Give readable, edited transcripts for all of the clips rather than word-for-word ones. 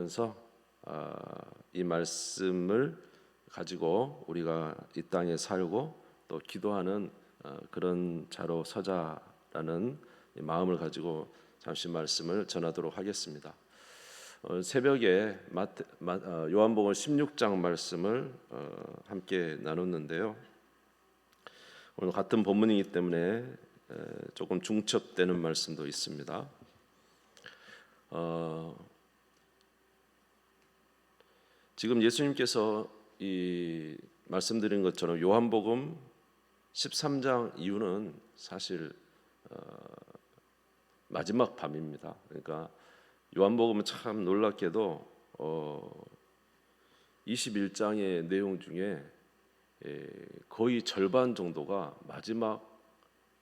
그래서 이 말씀을 가지고 우리가 이 땅에 살고 또 기도하는 그런 자로 서자라는 마음을 가지고 잠시 말씀을 전하도록 하겠습니다. 새벽에 요한복음 16장 말씀을 함께 나눴는데요. 오늘 같은 본문이기 때문에 조금 중첩되는 말씀도 있습니다. 지금 예수님께서 이 말씀드린 것처럼 요한복음 13장 이후는 사실 마지막 밤입니다. 그러니까 요한복음은 참 놀랍게도 21장의 내용 중에 거의 절반 정도가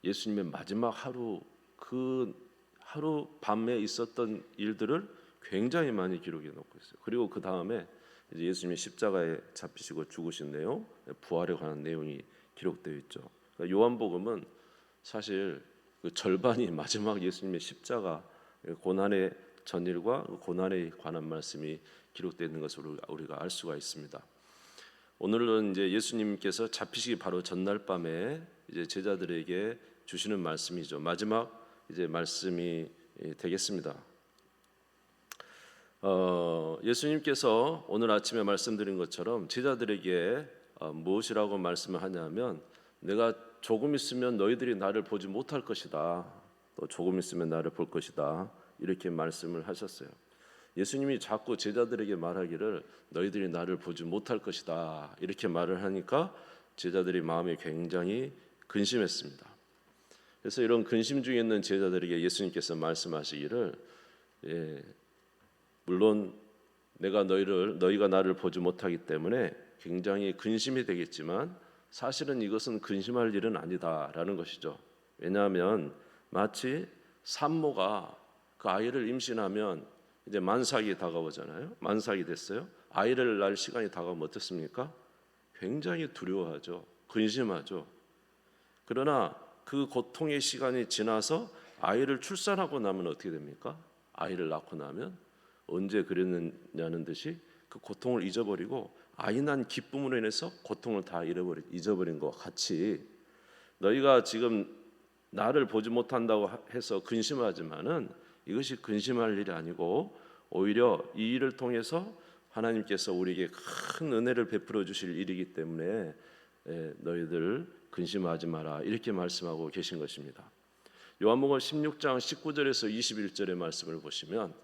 예수님의 마지막 하루, 그 하루 밤에 있었던 일들을 굉장히 많이 기록해 놓고 있어요. 그리고 그 다음에 이제 예수님이 십자가에 잡히시고 죽으신 내용, 부활에 관한 내용이 기록되어 있죠. 그러니까 요한복음은 사실 그 절반이 마지막 예수님의 십자가 고난의 전일과 고난에 관한 말씀이 기록되어 있는 것을 우리가 알 수가 있습니다. 오늘은 이제 예수님께서 잡히시기 바로 전날 밤에 이제 제자들에게 주시는 말씀이죠. 마지막 이제 말씀이 되겠습니다. 예수님께서 오늘 아침에 말씀드린 것처럼 제자들에게 무엇이라고 말씀을 하냐면, 내가 조금 있으면 너희들이 나를 보지 못할 것이다, 또 조금 있으면 나를 볼 것이다, 이렇게 말씀을 하셨어요. 예수님이 자꾸 제자들에게 말하기를 너희들이 나를 보지 못할 것이다 이렇게 말을 하니까 제자들이 마음이 굉장히 근심했습니다. 그래서 이런 근심 중에 있는 제자들에게 예수님께서 말씀하시기를 물론 너희가 나를 보지 못하기 때문에 굉장히 근심이 되겠지만 사실은 이것은 근심할 일은 아니다라는 것이죠. 왜냐하면 마치 산모가 그 아이를 임신하면 이제 만삭이 다가오잖아요. 만삭이 됐어요. 아이를 낳을 시간이 다가오면 어떻습니까? 굉장히 두려워하죠. 근심하죠. 그러나 그 고통의 시간이 지나서 아이를 출산하고 나면 어떻게 됩니까? 아이를 낳고 나면 언제 그랬느냐는 듯이 그 고통을 잊어버리고 아이 난 기쁨으로 인해서 고통을 다 잊어버린 것과 같이 너희가 지금 나를 보지 못한다고 해서 근심하지만은 이것이 근심할 일이 아니고 오히려 이 일을 통해서 하나님께서 우리에게 큰 은혜를 베풀어 주실 일이기 때문에 너희들 근심하지 마라 이렇게 말씀하고 계신 것입니다. 요한복음 16장 19절에서 21절의 말씀을 보시면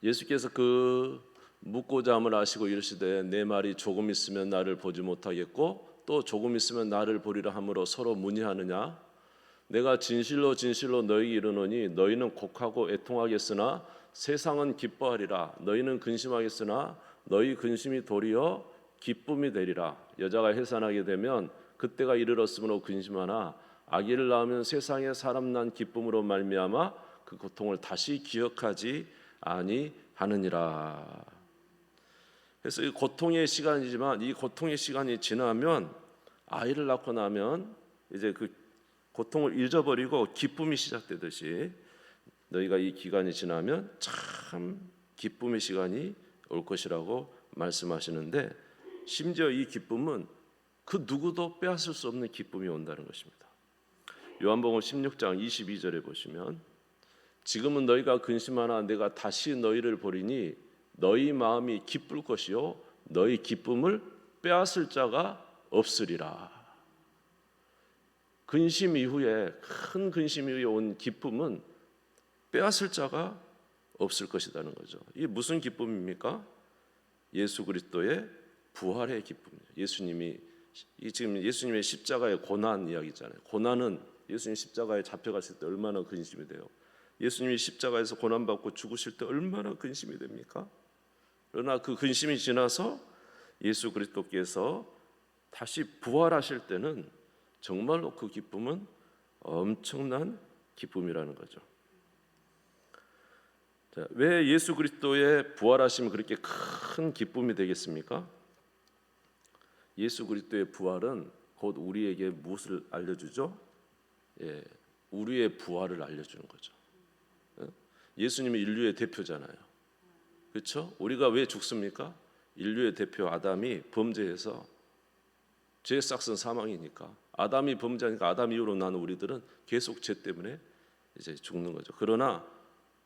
예수께서 그 묻고자 함을 아시고 이르시되 내 말이 조금 있으면 나를 보지 못하겠고 또 조금 있으면 나를 보리라 함으로 서로 문의하느냐. 내가 진실로 진실로 너희에게 이르노니 너희는 곡하고 애통하겠으나 세상은 기뻐하리라. 너희는 근심하겠으나 너희 근심이 도리어 기쁨이 되리라. 여자가 해산하게 되면 그때가 이르렀으므로 근심하나 아기를 낳으면 세상에 사람 난 기쁨으로 말미암아 그 고통을 다시 기억하지 아니하느니라. 그래서 이 고통의 시간이지만 이 고통의 시간이 지나면 아이를 낳고 나면 이제 그 고통을 잊어버리고 기쁨이 시작되듯이 너희가 이 기간이 지나면 참 기쁨의 시간이 올 것이라고 말씀하시는데, 심지어 이 기쁨은 그 누구도 빼앗을 수 없는 기쁨이 온다는 것입니다. 요한복음 16장 22절에 보시면 지금은 너희가 근심하나 내가 다시 너희를 보리니 너희 마음이 기쁠 것이요 너희 기쁨을 빼앗을 자가 없으리라. 근심 이후에 큰 근심 이후에 온 기쁨은 빼앗을 자가 없을 것이라는 거죠. 이게 무슨 기쁨입니까? 예수 그리스도의 부활의 기쁨이에요. 지금 예수님의 십자가의 고난 이야기잖아요. 고난은 예수님 십자가에 잡혀갔을 때 얼마나 근심이 돼요. 예수님이 십자가에서 고난받고 죽으실 때 얼마나 근심이 됩니까? 그러나 그 근심이 지나서 예수 그리스도께서 다시 부활하실 때는 정말로 그 기쁨은 엄청난 기쁨이라는 거죠. 자, 왜 예수 그리스도의 부활하심이 그렇게 큰 기쁨이 되겠습니까? 예수 그리스도의 부활은 곧 우리에게 무엇을 알려주죠? 우리의 부활을 알려주는 거죠. 예수님이 인류의 대표잖아요. 그렇죠? 우리가 왜 죽습니까? 인류의 대표 아담이 범죄해서 죄의 싹은 사망이니까, 아담이 범죄하니까 아담 이후로 나는 우리들은 계속 죄 때문에 이제 죽는 거죠. 그러나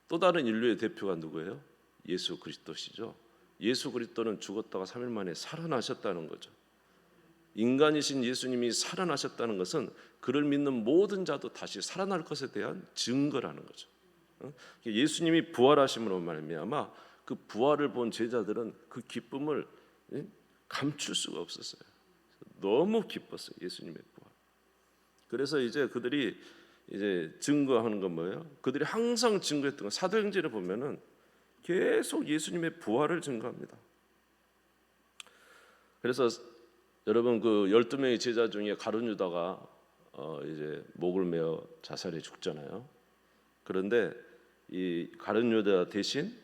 또 다른 인류의 대표가 누구예요? 예수 그리스도시죠. 예수 그리스도는 죽었다가 3일 만에 살아나셨다는 거죠. 인간이신 예수님이 살아나셨다는 것은 그를 믿는 모든 자도 다시 살아날 것에 대한 증거라는 거죠. 예수님이 부활하심으로 말미암아 그 부활을 본 제자들은 그 기쁨을 감출 수가 없었어요. 너무 기뻤어요, 예수님의 부활. 그래서 이제 그들이 이제 증거하는 건 뭐예요? 그들이 항상 증거했던 건, 사도행전을 보면은 계속 예수님의 부활을 증거합니다. 그래서 여러분, 그 12명의 제자 중에 가룟 유다가 이제 목을 메어 자살해 죽잖아요. 그런데 이 가룟 유다 대신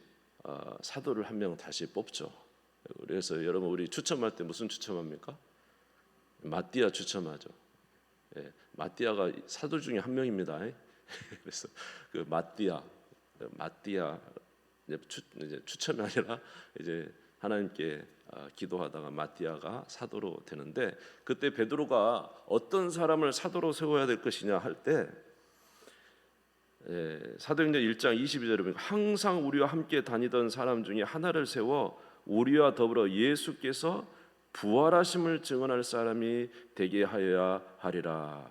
사도를 한 명 다시 뽑죠. 그래서 여러분, 우리 추첨할 때 무슨 추첨합니까? 마띠아 추첨하죠. 예, 마띠아가 사도 중에 한 명입니다. 그래서 그 마띠아 이제 추첨이 아니라 이제 하나님께 기도하다가 마띠아가 사도로 되는데, 그때 베드로가 어떤 사람을 사도로 세워야 될 것이냐 할 때, 사도행전 1장 22절에 보면 항상 우리와 함께 다니던 사람 중에 하나를 세워 우리와 더불어 예수께서 부활하심을 증언할 사람이 되게 하여야 하리라.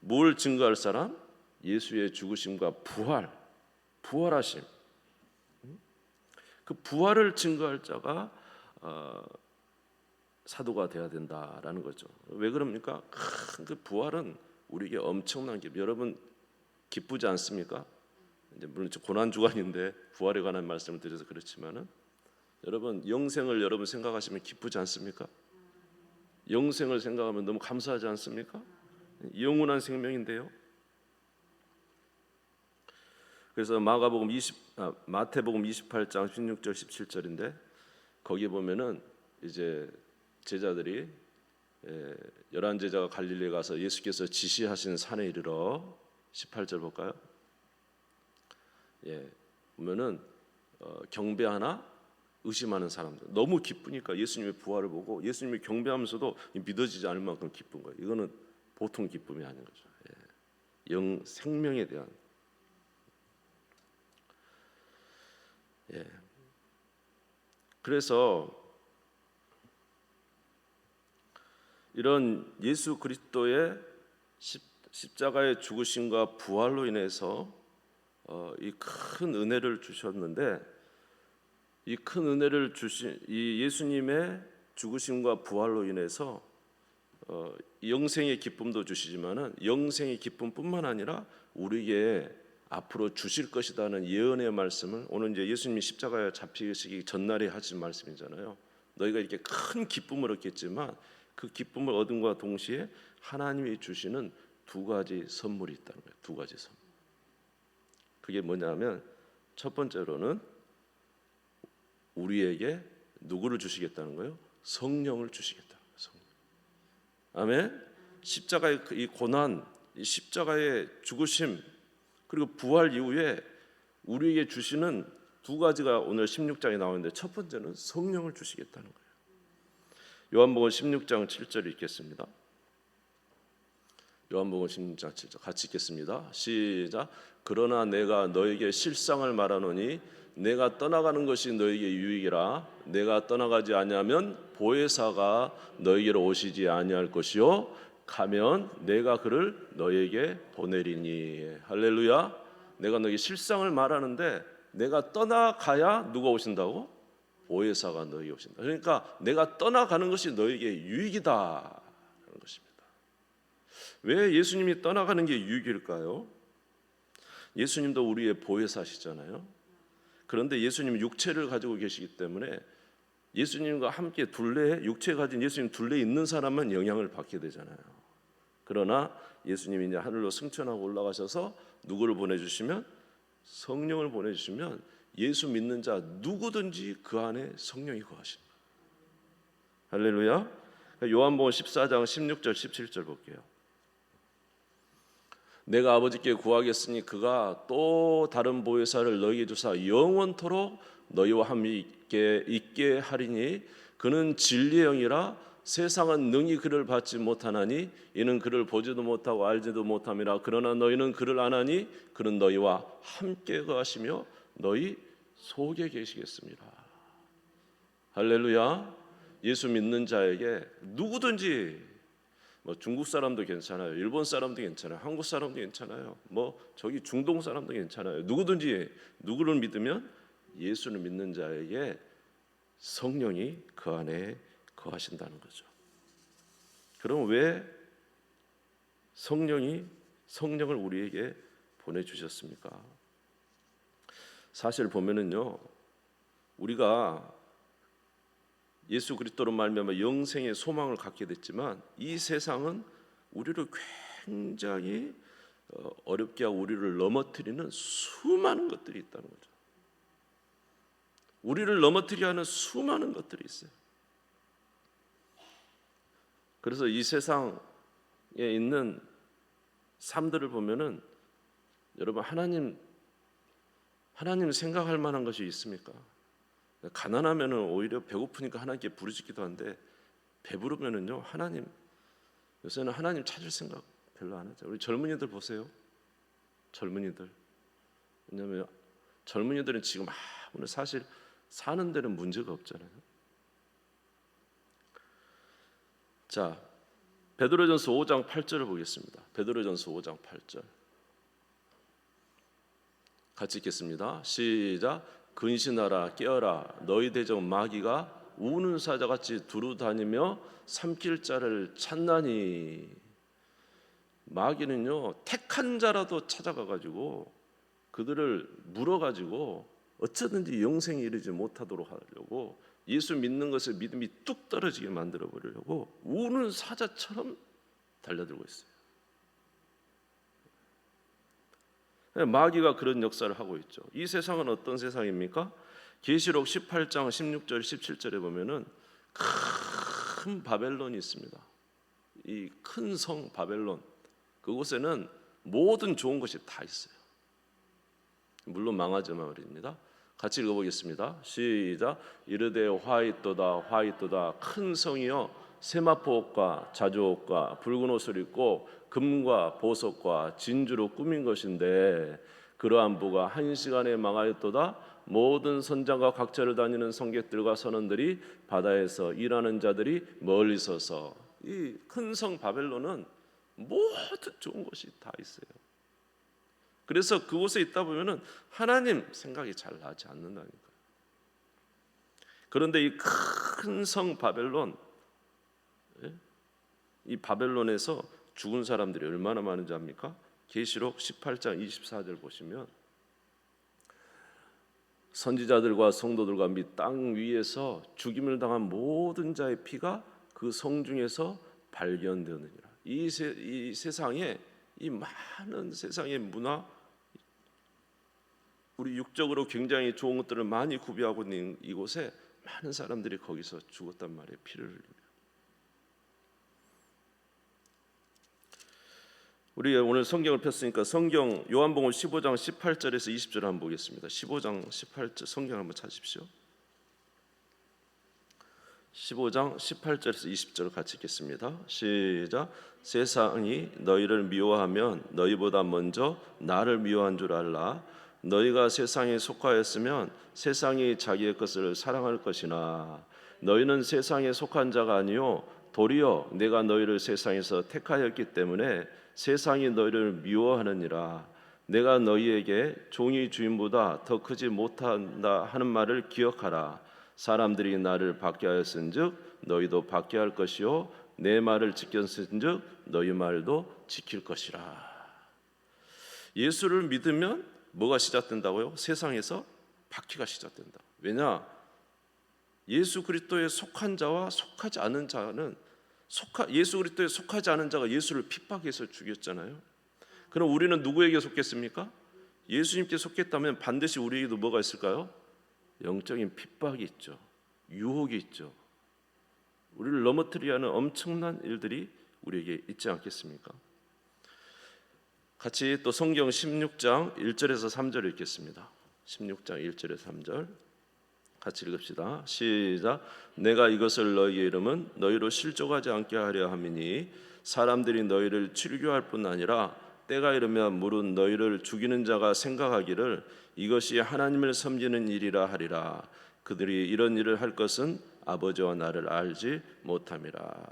뭘 증거할 사람? 예수의 죽으심과 부활하심. 그 부활을 증거할 자가 사도가 되어야 된다라는 거죠. 왜 그럽니까? 그 부활은 우리에게 엄청난 기쁨. 여러분 기쁘지 않습니까? 이제 물론 고난 주간인데 부활에 관한 말씀을 드려서 그렇지만은, 여러분 영생을 여러분 생각하시면 기쁘지 않습니까? 영생을 생각하면 너무 감사하지 않습니까? 영원한 생명인데요. 그래서 마태복음 28장 16절 17절인데 거기 보면은 이제 제자들이 11제자가 갈릴리에 가서 예수께서 지시하신 산에 이르러 18절 볼까요? 보면은 경배하나 의심하는 사람들, 너무 기쁘니까 예수님의 부활을 보고 예수님이 경배하면서도 믿어지지 않을 만큼 기쁜 거예요. 이거는 보통 기쁨이 아닌 거죠. 생명에 대한. 그래서 이런 예수 그리스도의 십자가의 죽으심과 부활로 인해서 이 큰 은혜를 주셨는데, 이 큰 은혜를 주신 이 예수님의 죽으심과 부활로 인해서 영생의 기쁨도 주시지만은, 영생의 기쁨뿐만 아니라 우리에게 앞으로 주실 것이라는 예언의 말씀을 오늘 이제 예수님이 십자가에 잡히시기 전날에 하신 말씀이잖아요. 너희가 이렇게 큰 기쁨을 얻겠지만 그 기쁨을 얻음과 동시에 하나님이 주시는 두 가지 선물이 있다는 거예요. 두 가지 선물. 그게 뭐냐면, 첫 번째로는 우리에게 누구를 주시겠다는 거예요? 성령을 주시겠다는 거예요. 성령. 아멘. 십자가의 이 고난, 이 십자가의 죽으심, 그리고 부활 이후에 우리에게 주시는 두 가지가 오늘 16장에 나오는데, 첫 번째는 성령을 주시겠다는 거예요. 요한복음 16장 7절 읽겠습니다. 요한복음 16장 7절 같이 읽겠습니다. 시작. 그러나 내가 너에게 실상을 말하노니 내가 떠나가는 것이 너에게 유익이라. 내가 떠나가지 아니하면 보혜사가 너에게로 오시지 아니할 것이요 가면 내가 그를 너에게 보내리니. 할렐루야. 내가 너에게 실상을 말하는데 내가 떠나가야 누가 오신다고? 보혜사가 너에게 오신다. 그러니까 내가 떠나가는 것이 너에게 유익이다라는 것입니다. 왜 예수님이 떠나가는 게 유익일까요? 예수님도 우리의 보혜사시잖아요. 그런데 예수님은 육체를 가지고 계시기 때문에 예수님과 함께 육체 가진 예수님 둘레에 있는 사람만 영향을 받게 되잖아요. 그러나 예수님이 이제 하늘로 승천하고 올라가셔서 누구를 보내주시면? 성령을 보내주시면 예수 믿는 자 누구든지 그 안에 성령이 거하신다. 할렐루야. 요한복음 14장 16절 17절 볼게요. 내가 아버지께 구하겠으니 그가 또 다른 보혜사를 너희에게 주사 영원토록 너희와 함께 있게 하리니 그는 진리의 영이라 세상은 능히 그를 받지 못하나니 이는 그를 보지도 못하고 알지도 못함이라. 그러나 너희는 그를 아나니 그는 너희와 함께 거하시며 너희 속에 계시겠습니다. 할렐루야. 예수 믿는 자에게 누구든지 뭐 중국 사람도 괜찮아요, 일본 사람도 괜찮아요, 한국 사람도 괜찮아요, 뭐 저기 중동 사람도 괜찮아요. 누구든지 누구를 믿으면 예수를 믿는 자에게 성령이 그 안에 거하신다는 거죠. 그럼 왜 성령을 우리에게 보내주셨습니까? 사실 보면은요, 우리가 예수 그리스도로 말미암아 영생의 소망을 갖게 됐지만 이 세상은 우리를 굉장히 어렵게 하고 우리를 넘어뜨리는 수많은 것들이 있다는 거죠. 우리를 넘어뜨리게 하는 수많은 것들이 있어요. 그래서 이 세상에 있는 삶들을 보면은 여러분, 하나님 생각할 만한 것이 있습니까? 가난하면은 오히려 배고프니까 하나님께 부르짖기도 한데, 배부르면은요, 요새는 하나님 찾을 생각 별로 안 하죠. 우리 젊은이들 보세요. 젊은이들. 왜냐하면 젊은이들은 지금 오늘 사실 사는 데는 문제가 없잖아요. 자, 베드로전서 5장 8절을 보겠습니다. 베드로전서 5장 8절 같이 읽겠습니다. 시작. 근신하라, 깨어라. 너희 대적 마귀가 우는 사자같이 두루다니며 삼킬 자를 찾나니. 마귀는요, 택한 자라도 찾아가가지고 그들을 물어가지고 어쩌든지 영생에 이르지 못하도록 하려고, 예수 믿는 것에 믿음이 뚝 떨어지게 만들어 버리려고 우는 사자처럼 달려들고 있어요. 마귀가 그런 역사를 하고 있죠. 이 세상은 어떤 세상입니까? 계시록 18장 16절 17절에 보면은 큰 바벨론이 있습니다. 이 큰 성 바벨론, 그곳에는 모든 좋은 것이 다 있어요. 물론 망하지만 말입니다. 같이 읽어보겠습니다. 시작. 이르되 화이또다 화이또다 큰 성이여 세마포 옷과 자주옷과 붉은 옷을 입고 금과 보석과 진주로 꾸민 것인데 그러한 부가 한 시간에 망하였도다. 모든 선장과 각처를 다니는 성객들과 선원들이 바다에서 일하는 자들이 멀리 서서. 이 큰 성 바벨론은 모든 좋은 것이 다 있어요. 그래서 그곳에 있다 보면은 하나님 생각이 잘 나지 않는다니까요. 그런데 이 큰 성 바벨론, 이 바벨론에서 죽은 사람들이 얼마나 많은지 압니까? 계시록 18장 24절 보시면 선지자들과 성도들과 및 땅 위에서 죽임을 당한 모든 자의 피가 그 성 중에서 발견되느니라. 이 세상에, 이 많은 세상의 문화, 우리 육적으로 굉장히 좋은 것들을 많이 구비하고 있는 이곳에 많은 사람들이 거기서 죽었단 말이에요. 피를 흘리며. 우리 오늘 성경을 폈으니까 성경 요한복음 15장 18절에서 20절 한번 보겠습니다. 15장 18절 성경 한번 찾으십시오. 15장 18절에서 20절 같이 읽겠습니다. 시작. 세상이 너희를 미워하면 너희보다 먼저 나를 미워한 줄 알라. 너희가 세상에 속하였으면 세상이 자기의 것을 사랑할 것이나 너희는 세상에 속한 자가 아니요 도리어 내가 너희를 세상에서 택하였기 때문에 세상이 너희를 미워하느니라. 내가 너희에게 종이 주인보다 더 크지 못한다 하는 말을 기억하라. 사람들이 나를 받게 하였은즉 너희도 받게 할 것이요 내 말을 지켰은즉 너희 말도 지킬 것이라. 예수를 믿으면 뭐가 시작된다고요? 세상에서 박해가 시작된다. 왜냐? 예수 그리스도에 속한 자와 속하지 않은 자는 예수 그리스도에 속하지 않은 자가 예수를 핍박해서 죽였잖아요. 그럼 우리는 누구에게 속했습니까? 예수님께 속했다면 반드시 우리에게도 뭐가 있을까요? 영적인 핍박이 있죠. 유혹이 있죠. 우리를 넘어뜨리려 하는 엄청난 일들이 우리에게 있지 않겠습니까? 같이 또 성경 16장 1절에서 3절 읽겠습니다. 16장 1절에서 3절 같이 읽읍시다. 시작. 내가 이것을 너희의 이름은 너희로 실족하지 않게 하려 함이니 사람들이 너희를 출교할 뿐 아니라 때가 이르면 물은 너희를 죽이는 자가 생각하기를 이것이 하나님을 섬기는 일이라 하리라. 그들이 이런 일을 할 것은 아버지와 나를 알지 못함이라.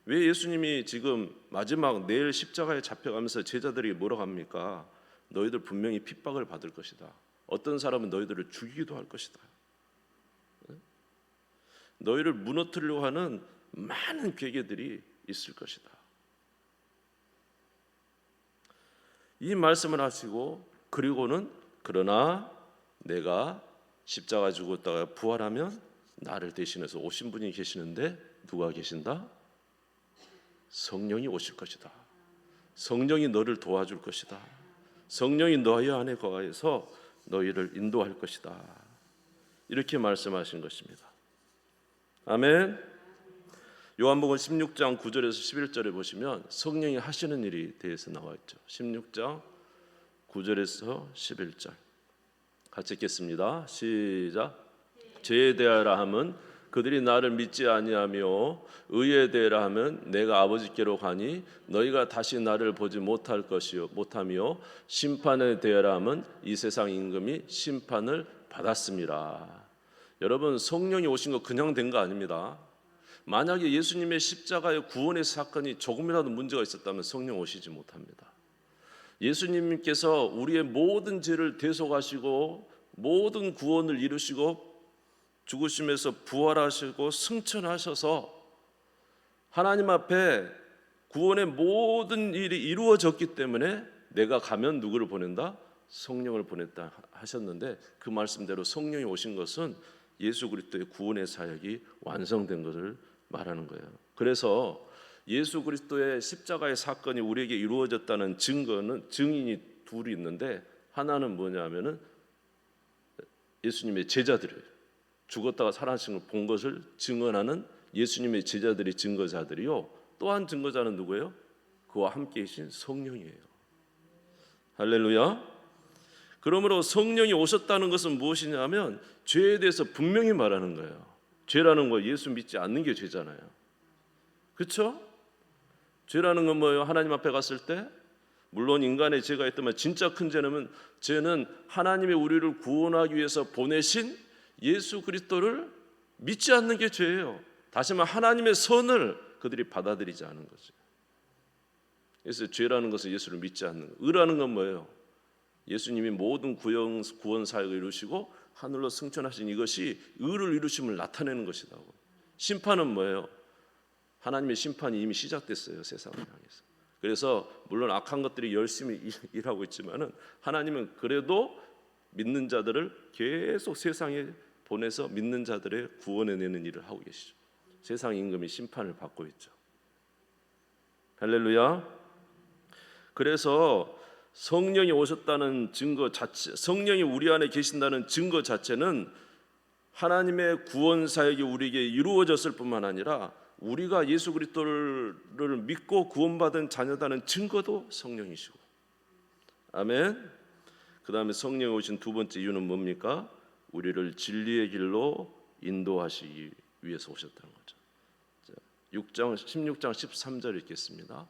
왜 예수님이 지금 마지막 내일 십자가에 잡혀가면서 제자들이 뭐라고 합니까? 너희들 분명히 핍박을 받을 것이다. 어떤 사람은 너희들을 죽이기도 할 것이다. 너희를 무너뜨리려고 하는 많은 괴계들이 있을 것이다. 이 말씀을 하시고 그리고는 그러나 내가 십자가 죽었다가 부활하면 나를 대신해서 오신 분이 계시는데 누가 계신다? 성령이 오실 것이다. 성령이 너를 도와줄 것이다. 성령이 너희 안에 거하여서 너희를 인도할 것이다. 이렇게 말씀하신 것입니다. 아멘. 요한복음 16장 9절에서 11절에 보시면 성령이 하시는 일에 대해서 나와 있죠. 16장 9절에서 11절 같이 읽겠습니다. 시작. 죄에 대하라 함은 그들이 나를 믿지 아니하며 의에 대하라 하면 내가 아버지께로 가니 너희가 다시 나를 보지 못하며 심판에 대하라 하면 이 세상 임금이 심판을 받았습니다. 여러분, 성령이 오신 거 그냥 된 거 아닙니다. 만약에 예수님의 십자가의 구원의 사건이 조금이라도 문제가 있었다면 성령 오시지 못합니다. 예수님께서 우리의 모든 죄를 대속하시고 모든 구원을 이루시고 죽으심에서 부활하시고 승천하셔서 하나님 앞에 구원의 모든 일이 이루어졌기 때문에 내가 가면 누구를 보낸다? 성령을 보냈다 하셨는데 그 말씀대로 성령이 오신 것은 예수 그리스도의 구원의 사역이 완성된 것을 말하는 거예요. 그래서 예수 그리스도의 십자가의 사건이 우리에게 이루어졌다는 증인이 둘이 있는데 하나는 뭐냐면은 예수님의 제자들이에요. 죽었다가 살아나신 걸 본 것을 증언하는 예수님의 제자들이 증거자들이요. 또 한 증거자는 누구예요? 그와 함께 계신 성령이에요. 할렐루야. 그러므로 성령이 오셨다는 것은 무엇이냐면 죄에 대해서 분명히 말하는 거예요. 죄라는 거 예수 믿지 않는 게 죄잖아요. 그렇죠? 죄라는 건 뭐예요? 하나님 앞에 갔을 때 물론 인간의 죄가 있다면 진짜 큰 죄는 하나님이 우리를 구원하기 위해서 보내신 예수 그리스도를 믿지 않는 게 죄예요. 다시 말하면 하나님의 선을 그들이 받아들이지 않은 거죠. 그래서 죄라는 것은 예수를 믿지 않는 거. 의라는 건 뭐예요? 예수님이 모든 구원 사역을 이루시고 하늘로 승천하신 이것이 의를 이루심을 나타내는 것이라고. 심판은 뭐예요? 하나님의 심판이 이미 시작됐어요. 세상을 향해서. 그래서 물론 악한 것들이 열심히 일하고 있지만은 하나님은 그래도 믿는 자들을 계속 세상에 보내서 믿는 자들의 구원해내는 일을 하고 계시죠. 세상 임금이 심판을 받고 있죠. 할렐루야. 그래서 성령이 오셨다는 증거 자체, 성령이 우리 안에 계신다는 증거 자체는 하나님의 구원 사역이 우리에게 이루어졌을 뿐만 아니라 우리가 예수 그리스도를 믿고 구원받은 자녀다는 증거도 성령이시고. 아멘. 그 다음에 성령이 오신 두 번째 이유는 뭡니까? 우리를 진리의 길로 인도하시기 위해서 오셨다는 거죠. 16장 13절 읽겠습니다.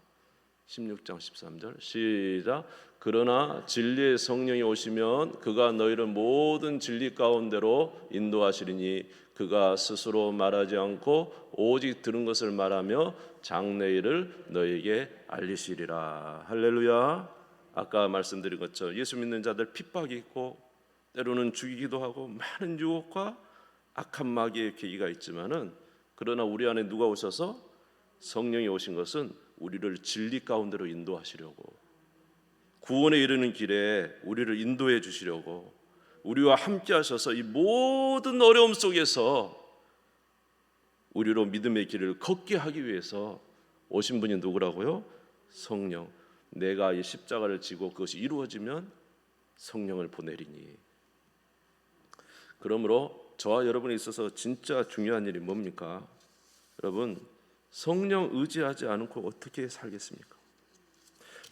16장 13절 시작. 그러나 진리의 성령이 오시면 그가 너희를 모든 진리 가운데로 인도하시리니 그가 스스로 말하지 않고 오직 들은 것을 말하며 장래일을 너희에게 알리시리라. 할렐루야. 아까 말씀드린 것처럼 예수 믿는 자들 핍박이 있고 때로는 죽이기도 하고 많은 유혹과 악한 마귀의 계기가 있지만은 그러나 우리 안에 누가 오셔서 성령이 오신 것은 우리를 진리 가운데로 인도하시려고, 구원에 이르는 길에 우리를 인도해 주시려고, 우리와 함께 하셔서 이 모든 어려움 속에서 우리로 믿음의 길을 걷게 하기 위해서 오신 분이 누구라고요? 성령. 내가 이 십자가를 지고 그것이 이루어지면 성령을 보내리니. 그러므로 저와 여러분에 있어서 진짜 중요한 일이 뭡니까? 여러분, 성령 의지하지 않고 어떻게 살겠습니까?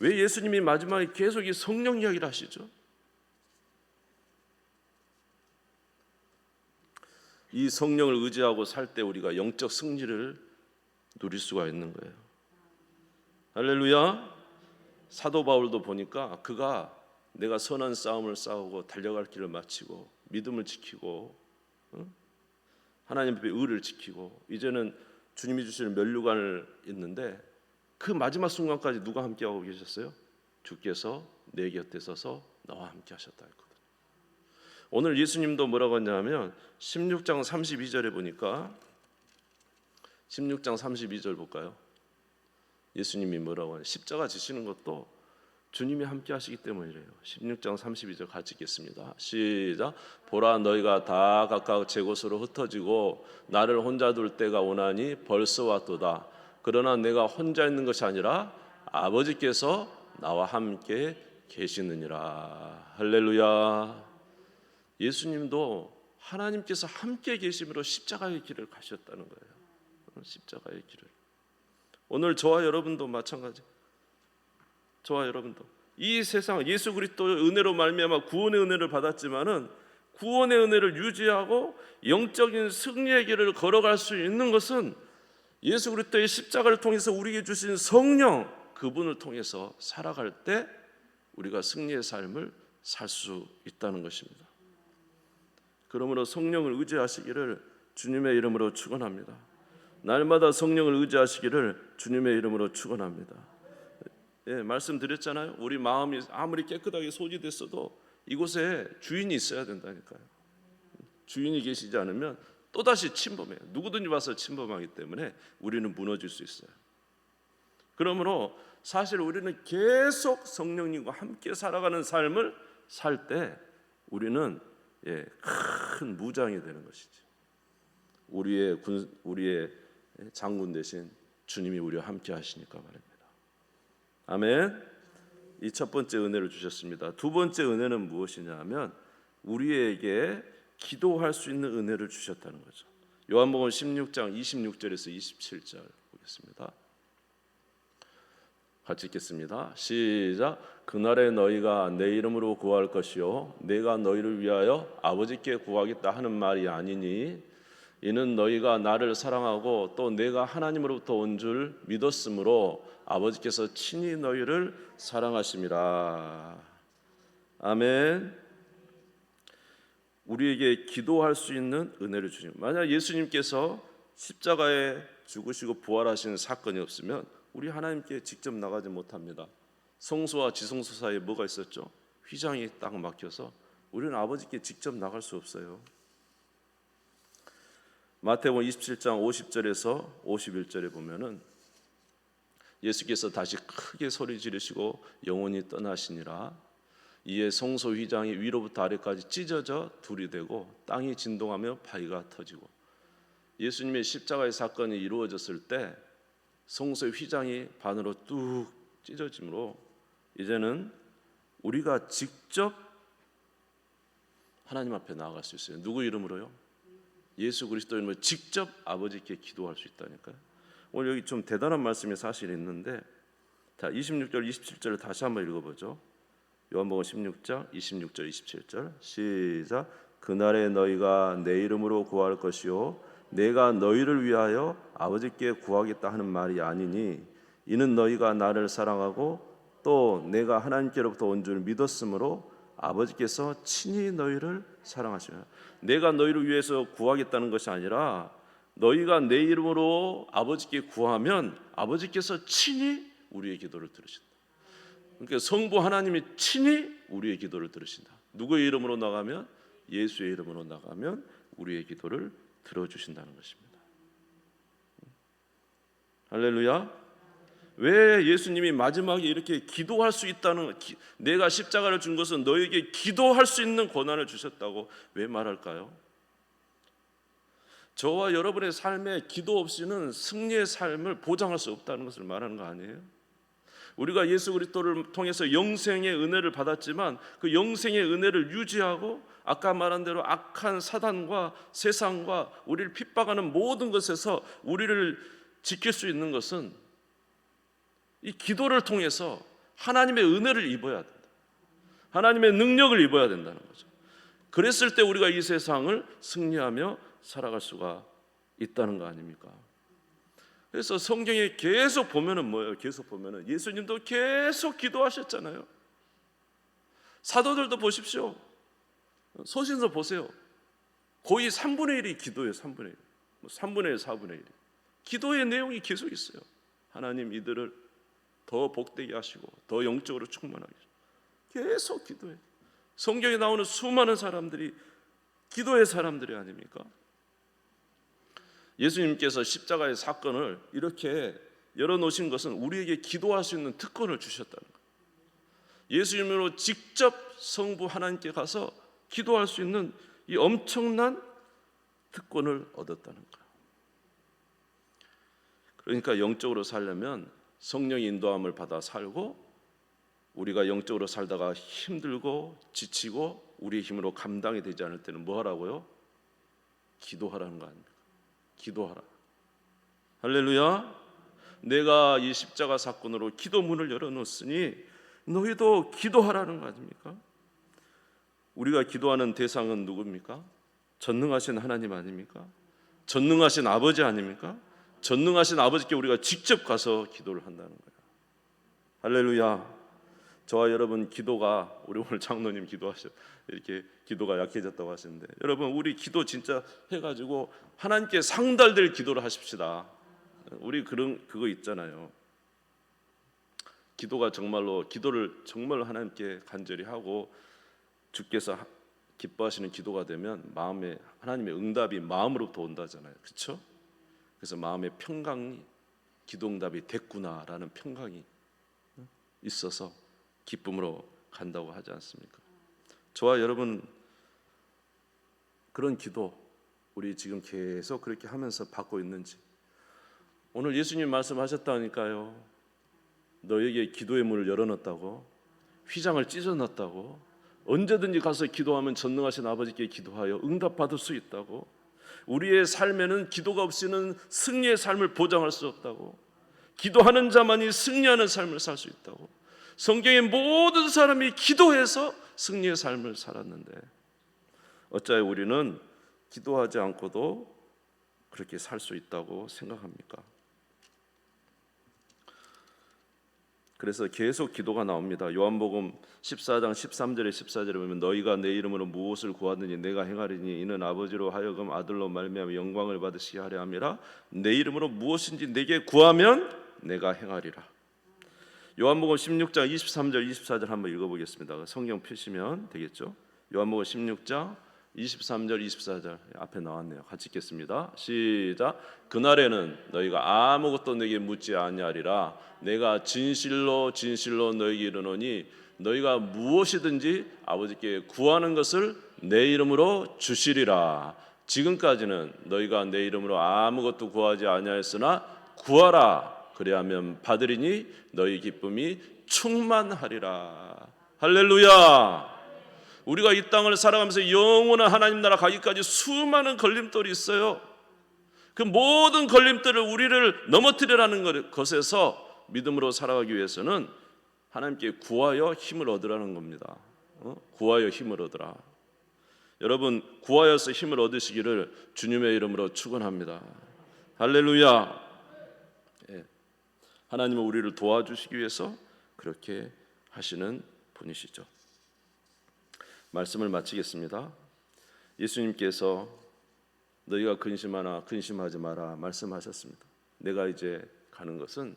왜 예수님이 마지막에 계속 이 성령 이야기를 하시죠? 이 성령을 의지하고 살 때 우리가 영적 승리를 누릴 수가 있는 거예요. 할렐루야. 사도 바울도 보니까 그가 내가 선한 싸움을 싸우고 달려갈 길을 마치고 믿음을 지키고 하나님 앞에 의를 지키고 이제는 주님이 주시는 면류관을 있는데 그 마지막 순간까지 누가 함께하고 계셨어요? 주께서 내 곁에 서서 나와 함께 하셨다 했거든요. 오늘 예수님도 뭐라고 했냐면 16장 32절에 보니까 16장 32절 볼까요? 예수님이 뭐라고 하냐, 십자가 지시는 것도 주님이 함께 하시기 때문이래요. 16장 32절 같이 읽겠습니다. 시작. 보라 너희가 다 각각 제 곳으로 흩어지고 나를 혼자 둘 때가 오나니 벌써 왔도다. 그러나 내가 혼자 있는 것이 아니라 아버지께서 나와 함께 계시느니라. 할렐루야. 예수님도 하나님께서 함께 계심으로 십자가의 길을 가셨다는 거예요. 십자가의 길을. 오늘 저와 여러분도 마찬가지. 저와 여러분도 이 세상 예수 그리스도의 은혜로 말미암아 구원의 은혜를 받았지만은 구원의 은혜를 유지하고 영적인 승리의 길을 걸어갈 수 있는 것은 예수 그리스도의 십자가를 통해서 우리에게 주신 성령 그분을 통해서 살아갈 때 우리가 승리의 삶을 살 수 있다는 것입니다. 그러므로 성령을 의지하시기를 주님의 이름으로 축원합니다. 날마다 성령을 의지하시기를 주님의 이름으로 축원합니다. 예, 말씀드렸잖아요. 우리 마음이 아무리 깨끗하게 소지됐어도 이곳에 주인이 있어야 된다니까요. 주인이 계시지 않으면 또다시 침범해요. 누구든지 와서 침범하기 때문에 우리는 무너질 수 있어요. 그러므로 사실 우리는 계속 성령님과 함께 살아가는 삶을 살 때 우리는 큰 무장이 되는 것이지. 우리의 장군 대신 주님이 우리와 함께 하시니까 말입니다. 아멘. 이 첫 번째 은혜를 주셨습니다. 두 번째 은혜는 무엇이냐 하면 우리에게 기도할 수 있는 은혜를 주셨다는 거죠. 요한복음 16장 26절에서 27절 보겠습니다. 같이 읽겠습니다. 시작. 그날에 너희가 내 이름으로 구할 것이요 내가 너희를 위하여 아버지께 구하겠다 하는 말이 아니니 이는 너희가 나를 사랑하고 또 내가 하나님으로부터 온 줄 믿었으므로 아버지께서 친히 너희를 사랑하심이라. 아멘. 우리에게 기도할 수 있는 은혜를 주신, 만약 예수님께서 십자가에 죽으시고 부활하신 사건이 없으면 우리 하나님께 직접 나가지 못합니다. 성소와 지성소 사이에 뭐가 있었죠? 휘장이 딱 막혀서 우리는 아버지께 직접 나갈 수 없어요. 마태복음 27장 50절에서 51절에 보면은 예수께서 다시 크게 소리 지르시고 영원히 떠나시니라. 이에 성소 휘장이 위로부터 아래까지 찢어져 둘이 되고 땅이 진동하며 바위가 터지고, 예수님의 십자가의 사건이 이루어졌을 때 성소의 휘장이 반으로 뚝 찢어짐으로 이제는 우리가 직접 하나님 앞에 나아갈 수 있어요. 누구 이름으로요? 예수 그리스도 이름으로 직접 아버지께 기도할 수 있다니까요. 오늘 여기 좀 대단한 말씀이 사실 있는데, 자 26절 27절을 다시 한번 읽어보죠. 요한복음 16장 26절 27절 시작. 그날에 너희가 내 이름으로 구할 것이요 내가 너희를 위하여 아버지께 구하겠다 하는 말이 아니니 이는 너희가 나를 사랑하고 또 내가 하나님께로부터 온 줄 믿었으므로 아버지께서 친히 너희를 사랑하시며. 내가 너희를 위해서 구하겠다는 것이 아니라 너희가 내 이름으로 아버지께 구하면 아버지께서 친히 우리의 기도를 들으신다. 그러니까 성부 하나님이 친히 우리의 기도를 들으신다. 누구의 이름으로 나가면? 예수의 이름으로 나가면 우리의 기도를 들어주신다는 것입니다. 할렐루야. 왜 예수님이 마지막에 이렇게 기도할 수 있다는, 내가 십자가를 준 것은 너에게 기도할 수 있는 권한을 주셨다고 왜 말할까요? 저와 여러분의 삶에 기도 없이는 승리의 삶을 보장할 수 없다는 것을 말하는 거 아니에요? 우리가 예수 그리스도를 통해서 영생의 은혜를 받았지만 그 영생의 은혜를 유지하고 아까 말한 대로 악한 사단과 세상과 우리를 핍박하는 모든 것에서 우리를 지킬 수 있는 것은 이 기도를 통해서 하나님의 은혜를 입어야 된다. 하나님의 능력을 입어야 된다는 거죠. 그랬을 때 우리가 이 세상을 승리하며 살아갈 수가 있다는 거 아닙니까? 그래서 성경에 계속 보면은 뭐예요? 계속 보면은 예수님도 계속 기도하셨잖아요. 사도들도 보십시오. 소신서 보세요. 거의 3분의 1이 기도예요. 3분의 1. 3분의 1, 4분의 1. 기도의 내용이 계속 있어요. 하나님 이들을 더 복되게 하시고 더 영적으로 충만하게 하시고 계속 기도해요. 성경에 나오는 수많은 사람들이 기도의 사람들이 아닙니까? 예수님께서 십자가의 사건을 이렇게 열어놓으신 것은 우리에게 기도할 수 있는 특권을 주셨다는 거예요. 예수님으로 직접 성부 하나님께 가서 기도할 수 있는 이 엄청난 특권을 얻었다는 거예요. 그러니까 영적으로 살려면 성령의 인도함을 받아 살고, 우리가 영적으로 살다가 힘들고 지치고 우리의 힘으로 감당이 되지 않을 때는 뭐 하라고요? 기도하라는 거 아닙니까? 기도하라. 할렐루야. 내가 이 십자가 사건으로 기도문을 열어놓았으니 너희도 기도하라는 거 아닙니까? 우리가 기도하는 대상은 누굽니까? 전능하신 하나님 아닙니까? 전능하신 아버지 아닙니까? 전능하신 아버지께 우리가 직접 가서 기도를 한다는 거예요. 할렐루야. 저와 여러분 기도가, 우리 오늘 장로님 기도하셔 이렇게 기도가 약해졌다고 하시는데, 여러분 우리 기도 진짜 해가지고 하나님께 상달될 기도를 하십시다. 우리 그거 있잖아요. 기도가 정말로, 기도를 정말로 하나님께 간절히 하고 주께서 기뻐하시는 기도가 되면 마음에 하나님의 응답이 마음으로부터 온다잖아요. 그렇죠? 그래서 마음의 평강이, 기도응답이 됐구나라는 평강이 있어서 기쁨으로 간다고 하지 않습니까? 저와 여러분 그런 기도 우리 지금 계속 그렇게 하면서 받고 있는지, 오늘 예수님 말씀하셨다니까요. 너에게 기도의 문을 열어놨다고, 휘장을 찢어놨다고, 언제든지 가서 기도하면 전능하신 아버지께 기도하여 응답받을 수 있다고, 우리의 삶에는 기도가 없이는 승리의 삶을 보장할 수 없다고, 기도하는 자만이 승리하는 삶을 살 수 있다고, 성경의 모든 사람이 기도해서 승리의 삶을 살았는데 어찌하여 우리는 기도하지 않고도 그렇게 살 수 있다고 생각합니까? 그래서 계속 기도가 나옵니다. 요한복음 14장 13절에 14절에 보면 너희가 내 이름으로 무엇을 구하든지 내가 행하리니 이는 아버지로 하여금 아들로 말미암아 영광을 받으시게 하려 함이라. 내 이름으로 무엇인지 내게 구하면 내가 행하리라. 요한복음 16장 23절 24절 한번 읽어보겠습니다. 성경 펴시면 되겠죠. 요한복음 16장 23절 24절 앞에 나왔네요. 같이 읽겠습니다. 시작. 그날에는 너희가 아무것도 내게 묻지 아니하리라. 내가 진실로 진실로 너희에게 이르노니 너희가 무엇이든지 아버지께 구하는 것을 내 이름으로 주시리라. 지금까지는 너희가 내 이름으로 아무것도 구하지 아니하였으나 구하라. 그리하면 받으리니 너희 기쁨이 충만하리라. 할렐루야. 우리가 이 땅을 살아가면서 영원한 하나님 나라 가기까지 수많은 걸림돌이 있어요. 그 모든 걸림돌을 우리를 넘어뜨리라는 것에서 믿음으로 살아가기 위해서는 하나님께 구하여 힘을 얻으라는 겁니다. 구하여 힘을 얻으라. 여러분 구하여서 힘을 얻으시기를 주님의 이름으로 축원합니다. 할렐루야. 하나님은 우리를 도와주시기 위해서 그렇게 하시는 분이시죠. 말씀을 마치겠습니다. 예수님께서 너희가 근심하나 근심하지 마라 말씀하셨습니다. 내가 이제 가는 것은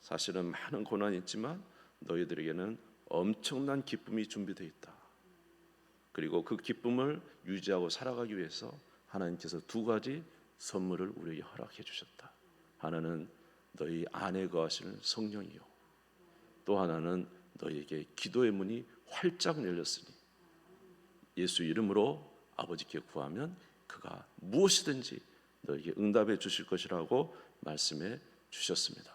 사실은 많은 고난이 있지만 너희들에게는 엄청난 기쁨이 준비되어 있다. 그리고 그 기쁨을 유지하고 살아가기 위해서 하나님께서 두 가지 선물을 우리에게 허락해 주셨다. 하나는 너희 안에 거하시는 성령이요, 또 하나는 너희에게 기도의 문이 활짝 열렸으니 예수 이름으로 아버지께 구하면 그가 무엇이든지 너희에게 응답해 주실 것이라고 말씀해 주셨습니다.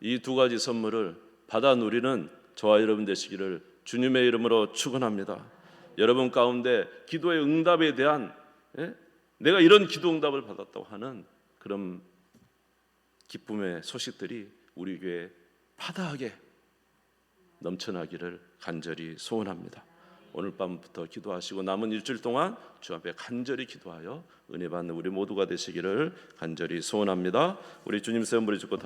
이 두 가지 선물을 받아 누리는 저와 여러분 되시기를 주님의 이름으로 축원합니다. 여러분 가운데 기도의 응답에 대한 내가 이런 기도 응답을 받았다고 하는 그런 기쁨의 소식들이 우리 교회에 파다하게 넘쳐나기를 간절히 소원합니다. 오늘 밤부터 기도하시고 남은 일주일 동안 주 앞에 간절히 기도하여 은혜 받는 우리 모두가 되시기를 간절히 소원합니다. 우리 주님 세운 부리 죽고